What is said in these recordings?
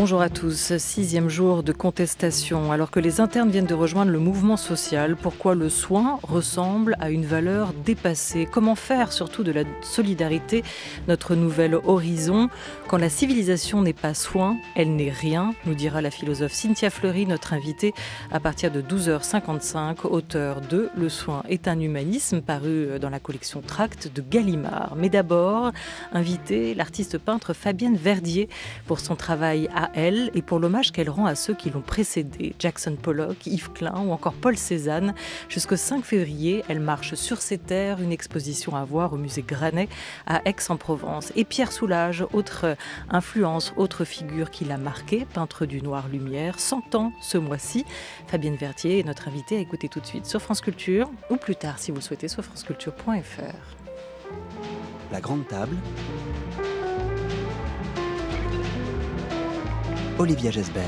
Bonjour à tous, 6e jour de contestation. Alors que les internes viennent de rejoindre le mouvement social, pourquoi le soin ressemble à une valeur dépassée? Comment faire surtout de la solidarité notre nouvel horizon? Quand la civilisation n'est pas soin, elle n'est rien, nous dira la philosophe Cynthia Fleury, notre invitée à partir de 12h55, auteure de Le soin est un humanisme, paru dans la collection Tracts de Gallimard. Mais d'abord, invitée l'artiste peintre Fabienne Verdier pour son travail à elle et pour l'hommage qu'elle rend à ceux qui l'ont précédée, Jackson Pollock, Yves Klein ou encore Paul Cézanne. Jusqu'au 5 février, elle marche sur ses terres, une exposition à voir au musée Granet à Aix-en-Provence. Et Pierre Soulages, autre influence, autre figure qui l'a marqué, peintre du Noir Lumière, 100 ans ce mois-ci. Fabienne Verdier est notre invitée à écouter tout de suite sur France Culture, ou plus tard si vous le souhaitez sur franceculture.fr. La grande table. Olivia Gesbert.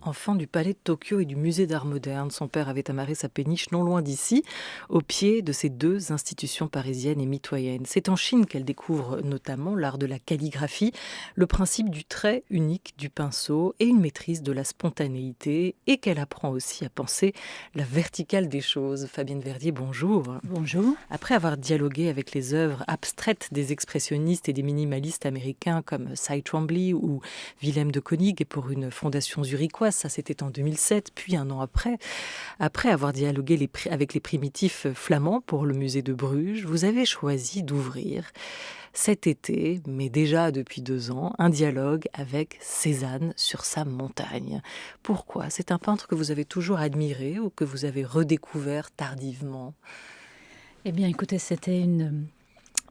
Enfant du palais de Tokyo et du musée d'art moderne, son père avait amarré sa péniche non loin d'ici, au pied de ces deux institutions parisiennes et mitoyennes. C'est en Chine qu'elle découvre notamment l'art de la calligraphie, le principe du trait unique du pinceau et une maîtrise de la spontanéité, et qu'elle apprend aussi à penser la verticale des choses. Fabienne Verdier, bonjour. Bonjour. Après avoir dialogué avec les œuvres abstraites des expressionnistes et des minimalistes américains comme Cy Twombly ou Willem de Kooning, et pour une fondation zurichoise, ça c'était en 2007, puis un an après avoir dialogué avec les primitifs flamands pour le musée de Bruges, vous avez choisi d'ouvrir cet été, mais déjà depuis 2 ans, un dialogue avec Cézanne sur sa montagne. Pourquoi? C'est un peintre que vous avez toujours admiré ou que vous avez redécouvert tardivement? Eh bien, écoutez, c'était une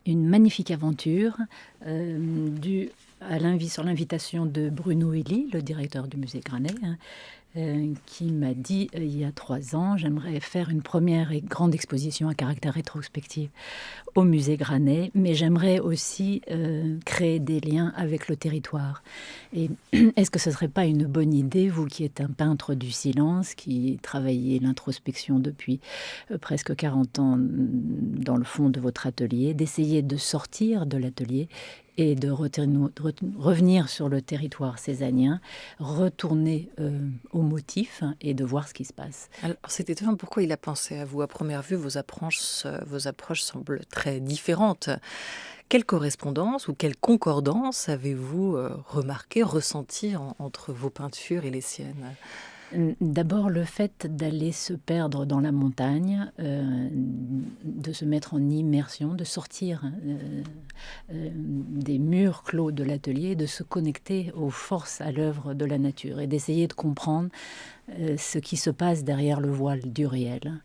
magnifique aventure due sur l'invitation de Bruno Elie, le directeur du musée Granet, qui m'a dit il y a 3 ans, j'aimerais faire une première et grande exposition à caractère rétrospectif au musée Granet, mais j'aimerais aussi créer des liens avec le territoire. Et est-ce que ce ne serait pas une bonne idée, vous qui êtes un peintre du silence, qui travaillez l'introspection depuis presque 40 ans dans le fond de votre atelier, d'essayer de sortir de l'atelier et de revenir sur le territoire cézannien, retourner au motif et de voir ce qui se passe. Alors, c'est étonnant, pourquoi il a pensé à vous? À première vue, vos approches semblent très différentes. Quelle correspondance ou quelle concordance avez-vous remarqué, ressenti entre vos peintures et les siennes? D'abord, le fait d'aller se perdre dans la montagne, de se mettre en immersion, de sortir des murs clos de l'atelier, de se connecter aux forces à l'œuvre de la nature et d'essayer de comprendre ce qui se passe derrière le voile du réel.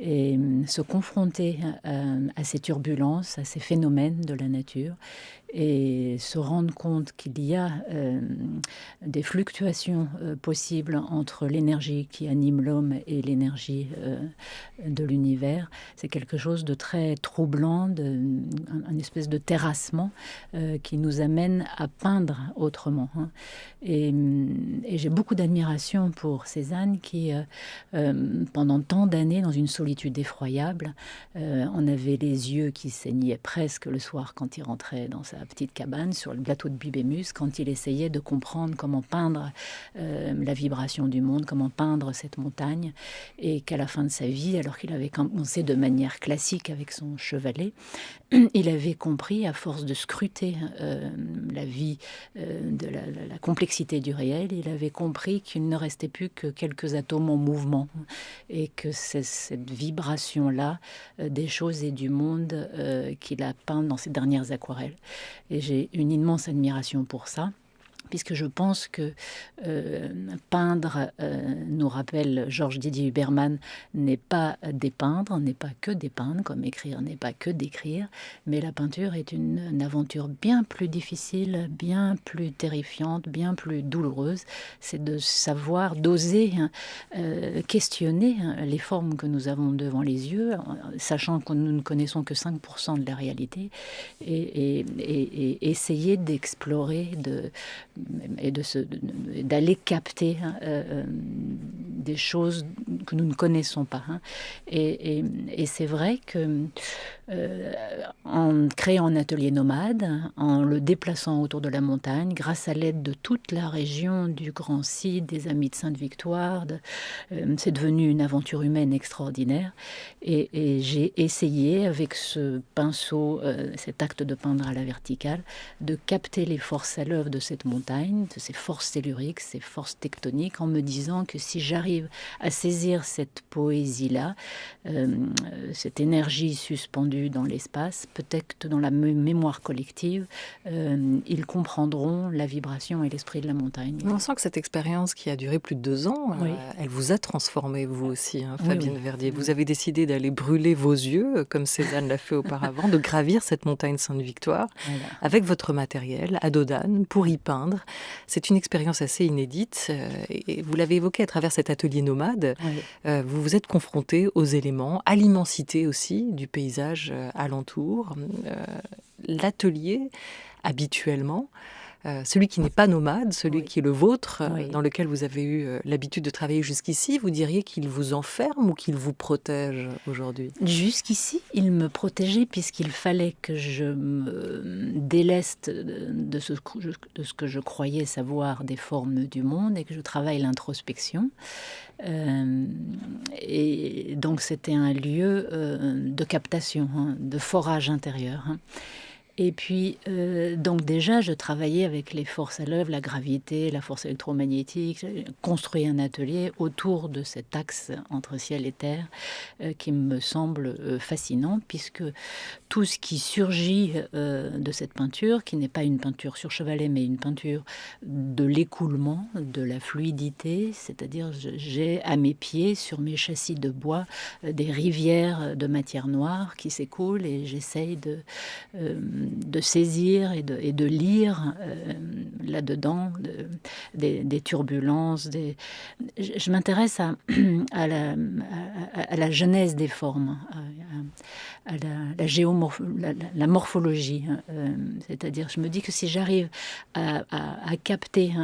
Et se confronter à ces turbulences, à ces phénomènes de la nature, et se rendre compte qu'il y a des fluctuations possibles entre l'énergie qui anime l'homme et l'énergie de l'univers, c'est quelque chose de très troublant, une espèce de terrassement qui nous amène à peindre autrement. Et j'ai beaucoup d'admiration pour Cézanne qui, pendant tant d'années, dans une solitude effroyable, on avait les yeux qui saignaient presque le soir quand il rentrait dans sa petite cabane sur le plateau de Bibémus, quand il essayait de comprendre comment peindre la vibration du monde, comment peindre cette montagne, et qu'à la fin de sa vie, alors qu'il avait commencé de manière classique avec son chevalet, il avait compris, à force de scruter la vie, de la complexité du réel, il avait compris qu'il ne restait plus que quelques atomes en mouvement, et que c'est cette vibration-là des choses et du monde qu'il a peint dans ses dernières aquarelles. Et j'ai une immense admiration pour ça, puisque je pense que peindre, nous rappelle Georges Didier Huberman, n'est pas dépeindre, n'est pas que dépeindre, comme écrire n'est pas que d'écrire, mais la peinture est une aventure bien plus difficile, bien plus terrifiante, bien plus douloureuse. C'est de savoir, d'oser questionner les formes que nous avons devant les yeux, sachant que nous ne connaissons que 5% de la réalité, et essayer d'explorer, et d'aller capter des choses que nous ne connaissons pas. Et c'est vrai que en créant un atelier nomade, en le déplaçant autour de la montagne, grâce à l'aide de toute la région du Grand Cid, des Amis de Sainte-Victoire, c'est devenu une aventure humaine extraordinaire. Et j'ai essayé, avec ce pinceau, cet acte de peindre à la verticale, de capter les forces à l'œuvre de cette montagne, de ses forces telluriques, ses forces tectoniques, en me disant que si j'arrive à saisir cette poésie-là, cette énergie suspendue dans l'espace, peut-être que dans la mémoire collective, ils comprendront la vibration et l'esprit de la montagne. On sent que cette expérience qui a duré plus de 2 ans, Oui. Elle vous a transformé, vous aussi, Oui, Fabienne oui. Verdier. Vous avez décidé d'aller brûler vos yeux, comme Cézanne l'a fait auparavant, de gravir cette montagne Sainte-Victoire Voilà. avec votre matériel à Dodane pour y peindre. C'est une expérience assez inédite et vous l'avez évoqué à travers cet atelier nomade. Oui. Vous vous êtes confronté aux éléments, à l'immensité aussi du paysage alentour. L'atelier, habituellement, celui qui n'est pas nomade, celui Oui. qui est le vôtre, Oui. dans lequel vous avez eu l'habitude de travailler jusqu'ici, vous diriez qu'il vous enferme ou qu'il vous protège aujourd'hui ? Jusqu'ici, il me protégeait puisqu'il fallait que je me déleste de ce que je croyais savoir des formes du monde et que je travaille l'introspection. Et donc c'était un lieu de captation, de forage intérieur. Et puis, donc déjà, je travaillais avec les forces à l'œuvre, la gravité, la force électromagnétique. J'ai construit un atelier autour de cet axe entre ciel et terre qui me semble fascinant, puisque tout ce qui surgit de cette peinture, qui n'est pas une peinture sur chevalet, mais une peinture de l'écoulement, de la fluidité, c'est-à-dire j'ai à mes pieds, sur mes châssis de bois, des rivières de matière noire qui s'écoulent et j'essaye de saisir et de lire là-dedans des turbulences. Je m'intéresse à la genèse des formes, à la morphologie. C'est-à-dire, je me dis que si j'arrive à capter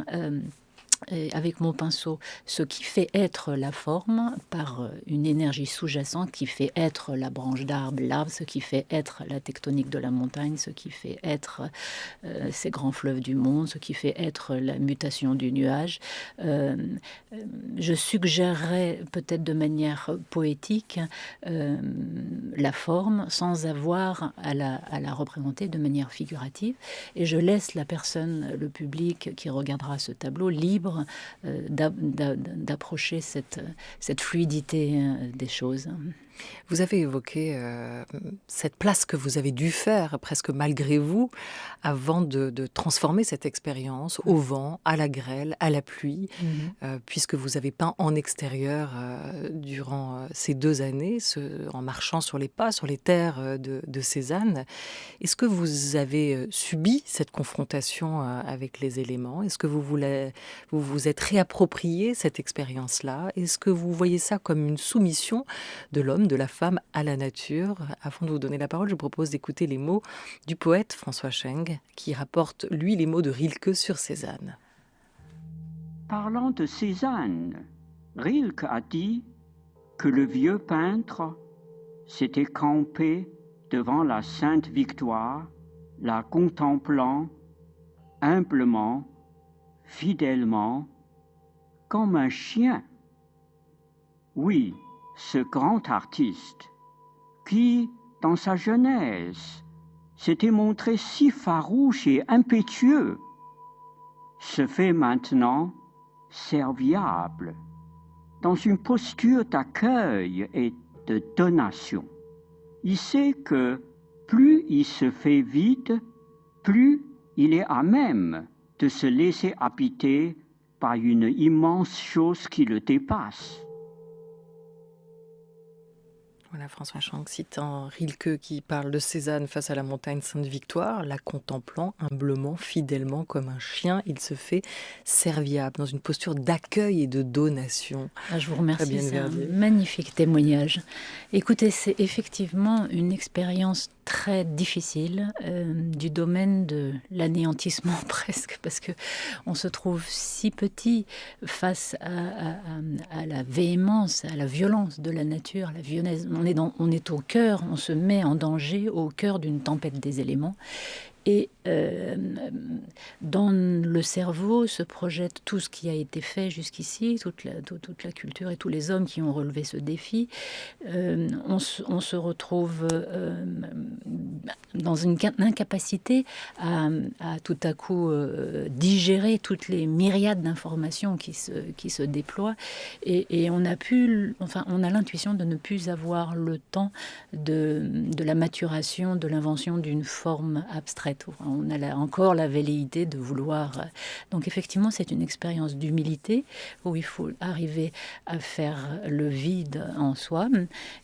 avec mon pinceau ce qui fait être la forme par une énergie sous-jacente qui fait être la branche l'arbre, ce qui fait être la tectonique de la montagne, ce qui fait être ces grands fleuves du monde, ce qui fait être la mutation du nuage. Je suggérerais peut-être de manière poétique la forme sans avoir à la représenter de manière figurative, et je laisse la personne, le public qui regardera ce tableau libre d'approcher cette fluidité des choses. Vous avez évoqué cette place que vous avez dû faire, presque malgré vous, avant de transformer cette expérience au vent, à la grêle, à la pluie, puisque vous avez peint en extérieur durant ces 2 années, en marchant sur les pas, sur les terres de Cézanne. Est-ce que vous avez subi cette confrontation avec les éléments ? Est-ce que vous vous êtes réapproprié cette expérience-là ? Est-ce que vous voyez ça comme une soumission de l'homme, de la femme à la nature? Avant de vous donner la parole, je vous propose d'écouter les mots du poète François Scheng, qui rapporte, lui, les mots de Rilke sur Cézanne. Parlant de Cézanne, Rilke a dit que le vieux peintre s'était campé devant la Sainte Victoire, la contemplant humblement, fidèlement, comme un chien. Oui, ce grand artiste qui, dans sa jeunesse, s'était montré si farouche et impétueux, se fait maintenant serviable, dans une posture d'accueil et de donation. Il sait que plus il se fait vide, plus il est à même de se laisser habiter par une immense chose qui le dépasse. Voilà, François Scheng citant Rilke qui parle de Cézanne face à la montagne Sainte-Victoire, la contemplant humblement, fidèlement, comme un chien, il se fait serviable, dans une posture d'accueil et de donation. Je vous remercie, Fabienne c'est un Verdier. magnifique témoignage. Écoutez, c'est effectivement une expérience très difficile, du domaine de l'anéantissement presque, parce que on se trouve si petit face à la véhémence, à la violence de la nature, la violence. On est au cœur, on se met en danger au cœur d'une tempête des éléments. Et dans le cerveau se projette tout ce qui a été fait jusqu'ici, toute la culture et tous les hommes qui ont relevé ce défi. On se retrouve dans une incapacité à tout à coup digérer toutes les myriades d'informations qui se déploient. Et on a l'intuition de ne plus avoir le temps de la maturation, de l'invention d'une forme abstraite. On a encore la velléité de vouloir. Donc effectivement, c'est une expérience d'humilité où il faut arriver à faire le vide en soi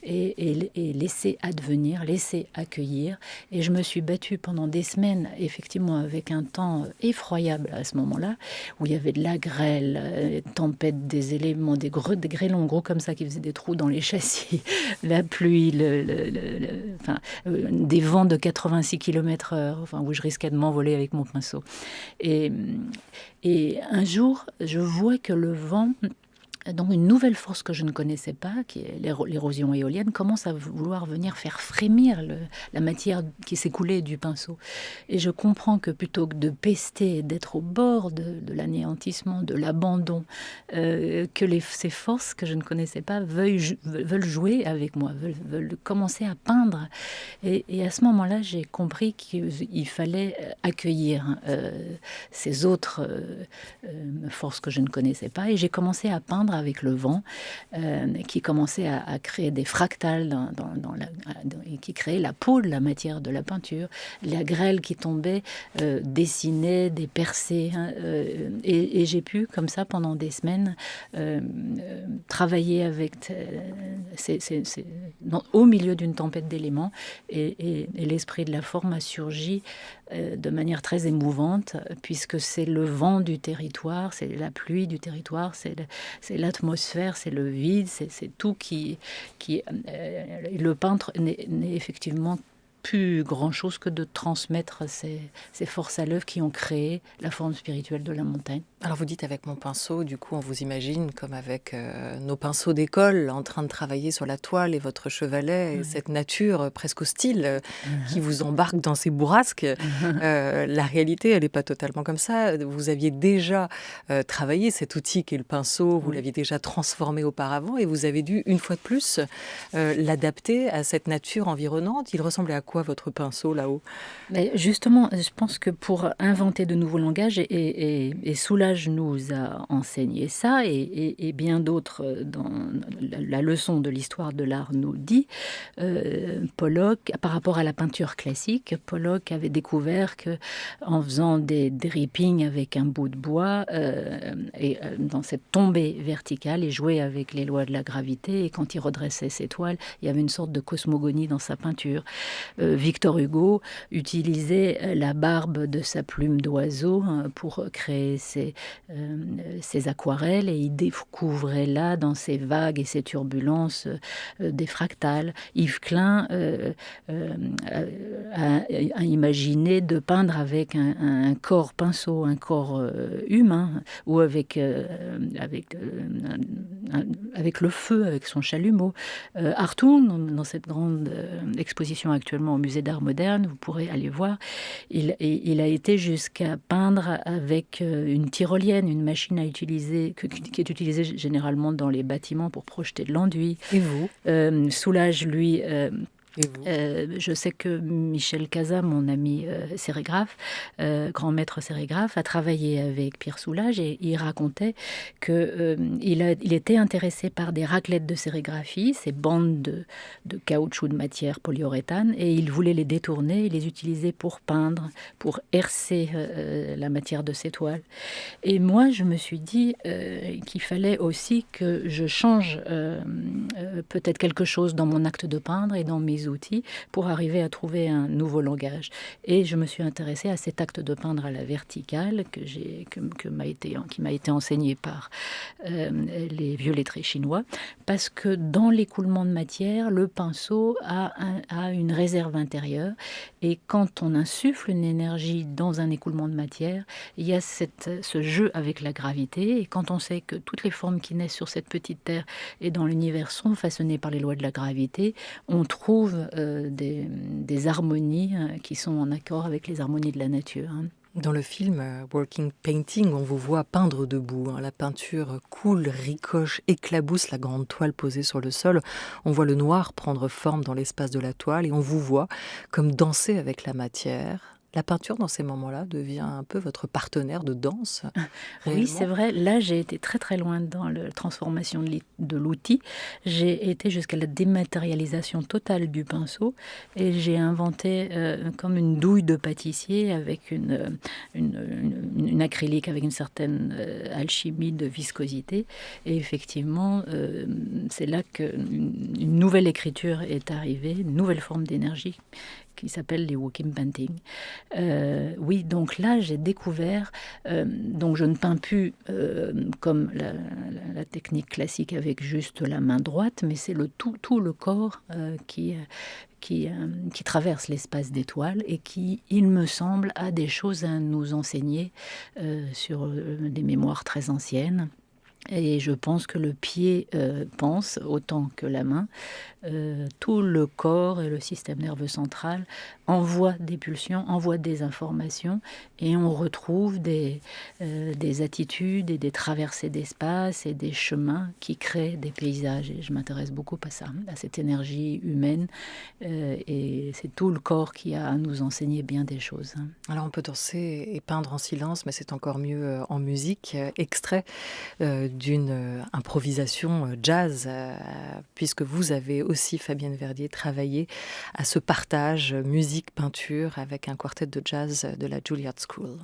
et laisser advenir, laisser accueillir. Et je me suis battue pendant des semaines, effectivement, avec un temps effroyable à ce moment-là, où il y avait de la grêle, tempête des éléments, des grêlons gros comme ça qui faisaient des trous dans les châssis, la pluie, des vents de 86 km/h, où je risquais de m'envoler avec mon pinceau. Et un jour, je vois que le vent, donc une nouvelle force que je ne connaissais pas, qui est l'érosion éolienne, commence à vouloir venir faire frémir la matière qui s'écoulait du pinceau. Et je comprends que plutôt que de pester, d'être au bord de l'anéantissement, de l'abandon, ces forces que je ne connaissais pas veulent jouer avec moi, veulent commencer à peindre. Et à ce moment-là, j'ai compris qu'il fallait accueillir ces autres forces que je ne connaissais pas. Et j'ai commencé à peindre avec le vent, qui commençait à créer des fractales et qui créait la peau de la matière de la peinture. La grêle qui tombait dessinait des percées. Et j'ai pu, comme ça, pendant des semaines, travailler avec au milieu d'une tempête d'éléments. Et l'esprit de la forme a surgi de manière très émouvante, puisque c'est le vent du territoire, c'est la pluie du territoire, c'est l'atmosphère, c'est le vide, c'est tout qui le peintre n'est effectivement plus grand-chose que de transmettre ces forces à l'œuvre qui ont créé la forme spirituelle de la montagne. Alors vous dites avec mon pinceau, du coup on vous imagine comme avec nos pinceaux d'école en train de travailler sur la toile et votre chevalet et cette nature presque hostile qui vous embarque dans ces bourrasques. La réalité, elle n'est pas totalement comme ça. Vous aviez déjà travaillé cet outil qu'est le pinceau, vous l'aviez déjà transformé auparavant et vous avez dû, une fois de plus, l'adapter à cette nature environnante. Il ressemblait à quoi votre pinceau là-haut ? Mais justement, je pense que pour inventer de nouveaux langages, et Soulages nous a enseigné ça, et bien d'autres dans la leçon de l'histoire de l'art nous dit, Pollock, par rapport à la peinture classique, Pollock avait découvert que en faisant des drippings avec un bout de bois, et dans cette tombée verticale, il jouait avec les lois de la gravité, et quand il redressait ses toiles, il y avait une sorte de cosmogonie dans sa peinture. Victor Hugo utilisait la barbe de sa plume d'oiseau pour créer ses aquarelles, et il découvrait là, dans ces vagues et ces turbulences, des fractales. Yves Klein a imaginé de peindre avec un corps pinceau, un corps humain, ou avec le feu, avec son chalumeau. Hartung, dans cette grande exposition actuellement au Musée d'Art Moderne, vous pourrez aller voir, il a été jusqu'à peindre avec une tyrolienne, une machine à utiliser, qui est utilisée généralement dans les bâtiments pour projeter de l'enduit. Et vous Soulages, lui... Et vous je sais que Michel Cazat, mon ami sérigraphe, grand maître sérigraphe, a travaillé avec Pierre Soulages, et il racontait qu'il était intéressé par des raclettes de sérigraphie, ces bandes de caoutchouc de matière polyuréthane, et il voulait les détourner et les utiliser pour peindre, pour hercer la matière de ses toiles. Et moi, je me suis dit qu'il fallait aussi que je change peut-être quelque chose dans mon acte de peindre et dans mes petits outils pour arriver à trouver un nouveau langage. Et je me suis intéressée à cet acte de peindre à la verticale qui m'a été enseigné par les vieux lettrés chinois, parce que dans l'écoulement de matière, le pinceau a une réserve intérieure, et quand on insuffle une énergie dans un écoulement de matière, il y a ce jeu avec la gravité, et quand on sait que toutes les formes qui naissent sur cette petite terre et dans l'univers sont façonnées par les lois de la gravité, on trouve des harmonies qui sont en accord avec les harmonies de la nature. Dans le film Working Painting, on vous voit peindre debout. La peinture coule, ricoche, éclabousse la grande toile posée sur le sol. On voit le noir prendre forme dans l'espace de la toile et on vous voit comme danser avec la matière. La peinture, dans ces moments-là, devient un peu votre partenaire de danse. Oui, c'est vrai. Là, j'ai été très très loin dans la transformation de l'outil. J'ai été jusqu'à la dématérialisation totale du pinceau et j'ai inventé comme une douille de pâtissier avec une acrylique avec une certaine alchimie de viscosité. Et effectivement, c'est là qu'une nouvelle écriture est arrivée, une nouvelle forme d'énergie qui s'appelle les walking painting. Oui, donc là, j'ai découvert... donc je ne peins plus comme la technique classique avec juste la main droite, mais c'est tout le corps qui traverse l'espace des toiles et qui, il me semble, a des choses à nous enseigner sur des mémoires très anciennes. Et je pense que le pied pense autant que la main. Tout le corps et le système nerveux central envoient des pulsions, envoient des informations, et on retrouve des attitudes et des traversées d'espace et des chemins qui créent des paysages. Et je m'intéresse beaucoup à ça, à cette énergie humaine. Et c'est tout le corps qui a à nous enseigner bien des choses. Alors on peut danser et peindre en silence, mais c'est encore mieux en musique. Extrait d'une improvisation jazz, puisque vous avez aussi, Fabienne Verdier, travaillé à ce partage musique-peinture avec un quartet de jazz de la Juilliard School.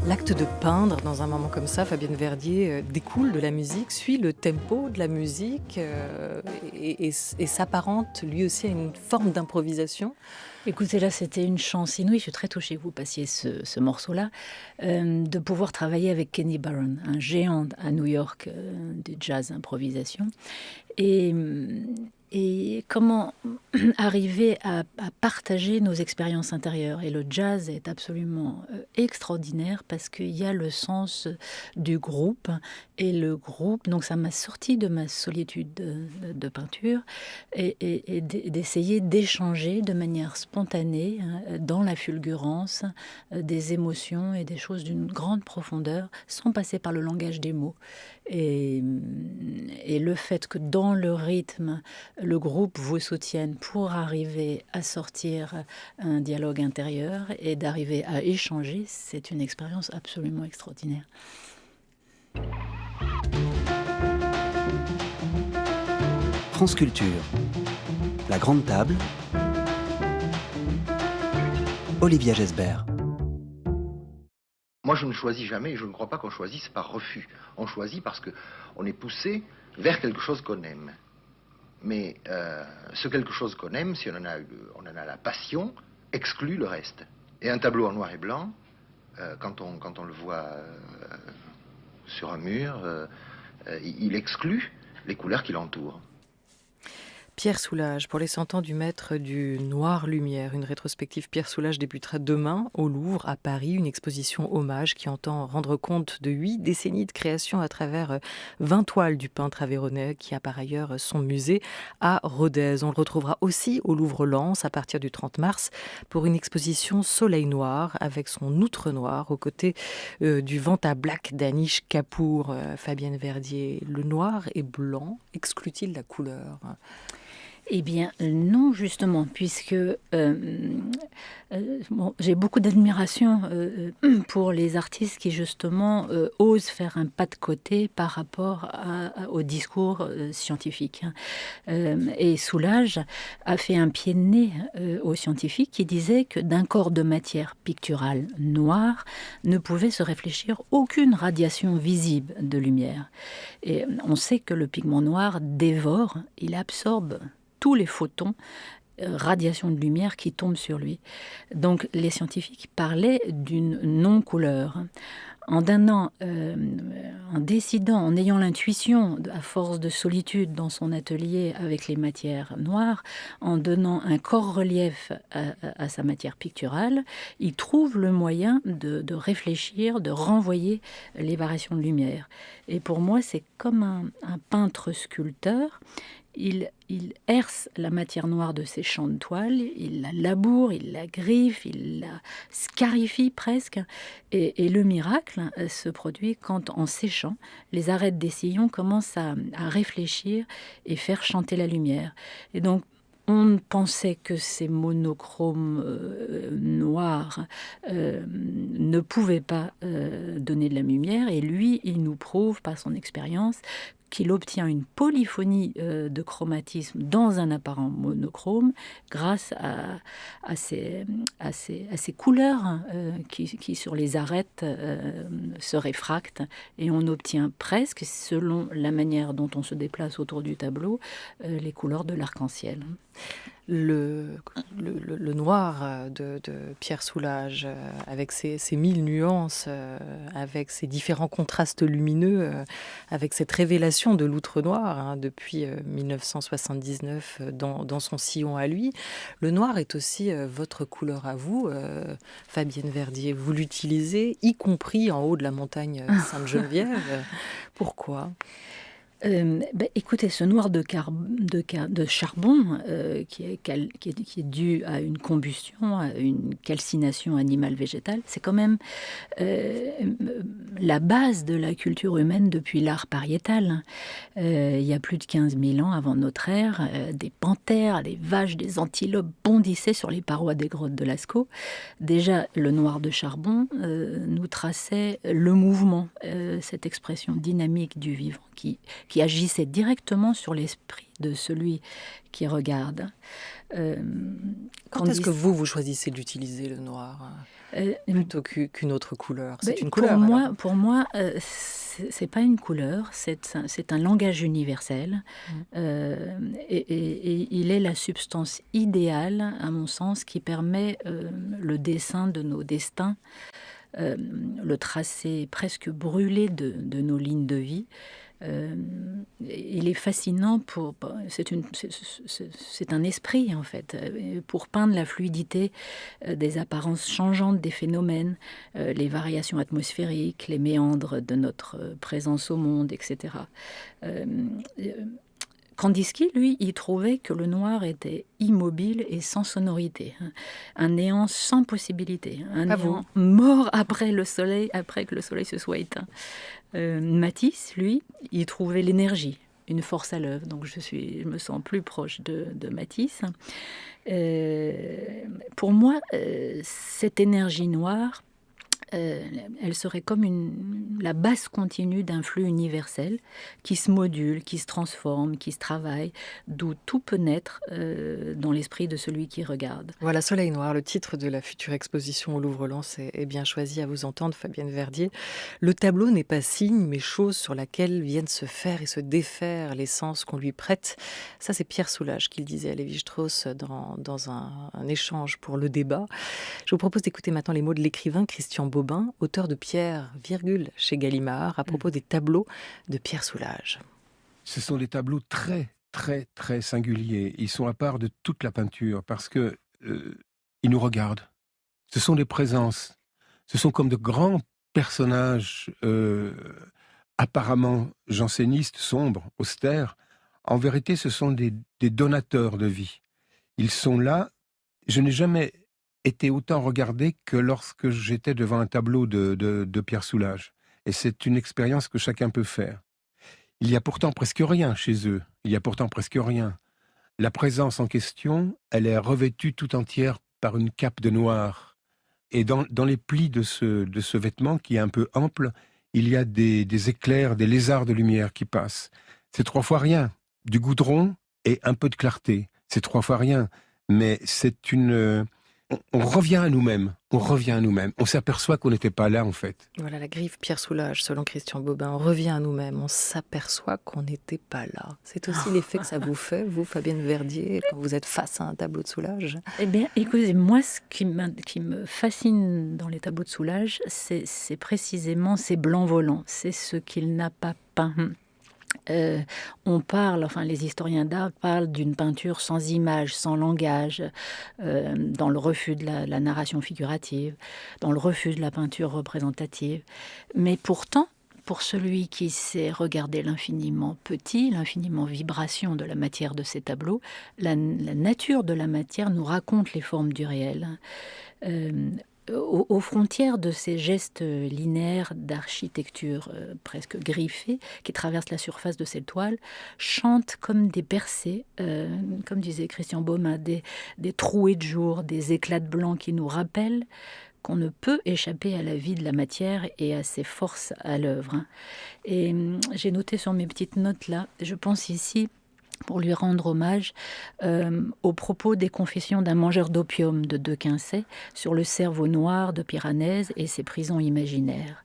L'acte de peindre dans un moment comme ça, Fabienne Verdier, découle de la musique, suit le tempo de la musique et s'apparente lui aussi à une forme d'improvisation. Écoutez, là, c'était une chance inouïe. Je suis très touchée que vous passiez ce morceau-là, de pouvoir travailler avec Kenny Barron, un géant à New York du jazz improvisation. Et comment arriver à partager nos expériences intérieures. Et le jazz est absolument extraordinaire parce qu'il y a le sens du groupe. Et le groupe, donc ça m'a sorti de ma solitude de peinture et d'essayer d'échanger de manière spontanée dans la fulgurance des émotions et des choses d'une grande profondeur sans passer par le langage des mots. Et le fait que dans le rythme, le groupe vous soutienne pour arriver à sortir un dialogue intérieur et d'arriver à échanger, c'est une expérience absolument extraordinaire. France Culture, la grande table, Olivia Gesbert. Moi, je ne choisis jamais, et je ne crois pas qu'on choisisse par refus. On choisit parce qu'on est poussé vers quelque chose qu'on aime. Mais ce quelque chose qu'on aime, si on en a la passion, exclut le reste. Et un tableau en noir et blanc, quand on le voit sur un mur, il exclut les couleurs qui l'entourent. Pierre Soulages, pour les 100 ans du maître du Noir Lumière. Une rétrospective Pierre Soulages débutera demain au Louvre, à Paris. Une exposition hommage qui entend rendre compte de 8 décennies de création à travers 20 toiles du peintre aveyronnais qui a par ailleurs son musée à Rodez. On le retrouvera aussi au Louvre-Lens à partir du 30 mars pour une exposition Soleil Noir avec son outre noir aux côtés du Vanta Black d'Anish Kapoor. Fabienne Verdier, le noir et blanc exclut-il la couleur ? Eh bien, non, justement, puisque j'ai beaucoup d'admiration pour les artistes qui, justement, osent faire un pas de côté par rapport au discours scientifique. Et Soulages a fait un pied de nez aux scientifiques qui disaient que d'un corps de matière picturale noire ne pouvait se réfléchir aucune radiation visible de lumière. Et on sait que le pigment noir dévore, il absorbe tous les photons, radiation de lumière qui tombent sur lui. Donc les scientifiques parlaient d'une non-couleur. En décidant, en ayant l'intuition, à force de solitude dans son atelier avec les matières noires, en donnant un corps-relief à sa matière picturale, il trouve le moyen de réfléchir, de renvoyer les variations de lumière. Et pour moi, c'est comme un peintre-sculpteur. Il herse la matière noire de ses champs de toile, il la laboure, il la griffe, il la scarifie presque. Et le miracle se produit quand, en séchant, les arêtes des sillons commencent à réfléchir et faire chanter la lumière. Et donc, on pensait que ces monochromes noirs ne pouvaient pas donner de la lumière. Et lui, il nous prouve par son expérience qu'il obtient une polyphonie de chromatisme dans un apparent monochrome grâce à ces couleurs qui sur les arêtes se réfractent, et on obtient presque, selon la manière dont on se déplace autour du tableau, les couleurs de l'arc-en-ciel. Le noir de Pierre Soulages, avec ses 1000 nuances, avec ses différents contrastes lumineux, avec cette révélation de l'outre noir depuis 1979 dans son sillon à lui. Le noir est aussi votre couleur à vous, Fabienne Verdier. Vous l'utilisez, y compris en haut de la montagne Sainte-Geneviève. Pourquoi ? Écoutez, ce noir de charbon qui est dû à une combustion, à une calcination animale-végétale, c'est quand même la base de la culture humaine depuis l'art pariétal. Il y a plus de 15 000 ans avant notre ère, des panthères, des vaches, des antilopes bondissaient sur les parois des grottes de Lascaux. Déjà, le noir de charbon nous traçait le mouvement, cette expression dynamique du vivant qui agissait directement sur l'esprit de celui qui regarde. Quand est-ce que vous choisissez d'utiliser le noir plutôt qu'une autre couleur ? C'est une couleur. Pour moi, c'est pas une couleur, c'est un langage universel. Et il est la substance idéale, à mon sens, qui permet le dessin de nos destins, le tracé presque brûlé de nos lignes de vie. Il est fascinant c'est un esprit en fait, pour peindre la fluidité des apparences changeantes des phénomènes, les variations atmosphériques, les méandres de notre présence au monde, etc. Kandinsky, lui, il trouvait que le noir était immobile et sans sonorité, un néant sans possibilité, un néant mort après que le soleil se soit éteint. Matisse, lui, il trouvait l'énergie, une force à l'œuvre. Donc je me sens plus proche de Matisse. Pour moi, cette énergie noire, elle serait comme la base continue d'un flux universel qui se module, qui se transforme, qui se travaille, d'où tout peut naître dans l'esprit de celui qui regarde. Voilà, Soleil Noir, le titre de la future exposition au Louvre-Lens est bien choisi à vous entendre, Fabienne Verdier. Le tableau n'est pas signe, mais chose sur laquelle viennent se faire et se défaire les sens qu'on lui prête. Ça, c'est Pierre Soulages qui le disait à Lévi-Strauss dans un échange pour le débat. Je vous propose d'écouter maintenant les mots de l'écrivain Christian Bobin, auteur de Pierre, chez Gallimard, à propos des tableaux de Pierre Soulages. Ce sont des tableaux très, très, très singuliers. Ils sont à part de toute la peinture parce que ils nous regardent. Ce sont des présences. Ce sont comme de grands personnages apparemment jansénistes, sombres, austères. En vérité, ce sont des donateurs de vie. Ils sont là. Je n'ai jamais été autant regardé que lorsque j'étais devant un tableau de Pierre Soulages. Et c'est une expérience que chacun peut faire. Il y a pourtant presque rien chez eux. Il y a pourtant presque rien. La présence en question, elle est revêtue tout entière par une cape de noir. Et dans les plis de ce vêtement, qui est un peu ample, il y a des éclairs, des lézards de lumière qui passent. C'est 3 fois rien. Du goudron et un peu de clarté. C'est 3 fois rien. Mais c'est une... On revient à nous-mêmes. On revient à nous-mêmes. On s'aperçoit qu'on n'était pas là, en fait. Voilà la griffe Pierre Soulages, selon Christian Bobin. On revient à nous-mêmes. On s'aperçoit qu'on n'était pas là. C'est aussi l'effet que ça vous fait, vous, Fabienne Verdier, quand vous êtes face à un tableau de Soulages? Eh bien, écoutez, moi, ce qui me fascine dans les tableaux de Soulages, c'est précisément ces blancs volants. C'est ce qu'il n'a pas peint. On parle, enfin les historiens d'art parlent d'une peinture sans image, sans langage, dans le refus de la narration figurative, dans le refus de la peinture représentative. Mais pourtant, pour celui qui sait regarder l'infiniment petit, l'infiniment vibration de la matière de ces tableaux, la nature de la matière nous raconte les formes du réel. Aux frontières de ces gestes linéaires d'architecture presque griffés qui traversent la surface de cette toile, chantent comme des percées, comme disait Christian Bobin, des trouées de jour, des éclats de blanc qui nous rappellent qu'on ne peut échapper à la vie de la matière et à ses forces à l'œuvre. Et j'ai noté sur mes petites notes là, je pense ici, pour lui rendre hommage, au propos des confessions d'un mangeur d'opium de De Quincey sur le cerveau noir de Piranèse et ses prisons imaginaires.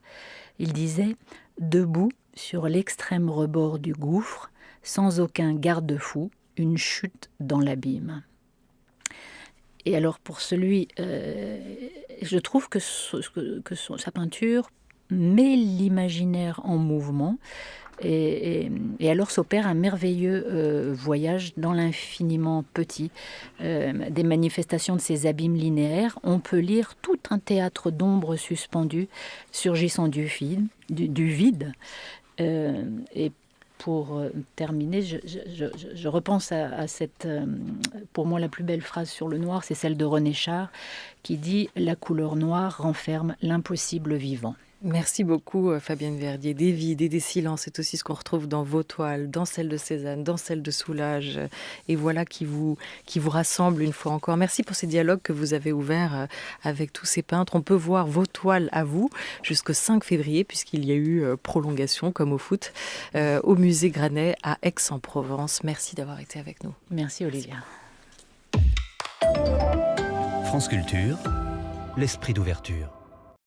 Il disait « Debout sur l'extrême rebord du gouffre, sans aucun garde-fou, une chute dans l'abîme. » Et alors pour celui, je trouve que sa peinture met l'imaginaire en mouvement. Et alors s'opère un merveilleux voyage dans l'infiniment petit, des manifestations de ces abîmes linéaires. On peut lire tout un théâtre d'ombres suspendues, surgissant du vide. Et pour terminer, je repense à cette, pour moi, la plus belle phrase sur le noir, c'est celle de René Char, qui dit « La couleur noire renferme l'impossible vivant ». Merci beaucoup Fabienne Verdier. Des vides et des silences, c'est aussi ce qu'on retrouve dans vos toiles, dans celles de Cézanne, dans celles de Soulages. Et voilà qui vous rassemble une fois encore. Merci pour ces dialogues que vous avez ouverts avec tous ces peintres. On peut voir vos toiles à vous jusqu'au 5 février, puisqu'il y a eu prolongation, comme au foot, au musée Granet à Aix-en-Provence. Merci d'avoir été avec nous. Merci Olivia. France Culture, l'esprit d'ouverture.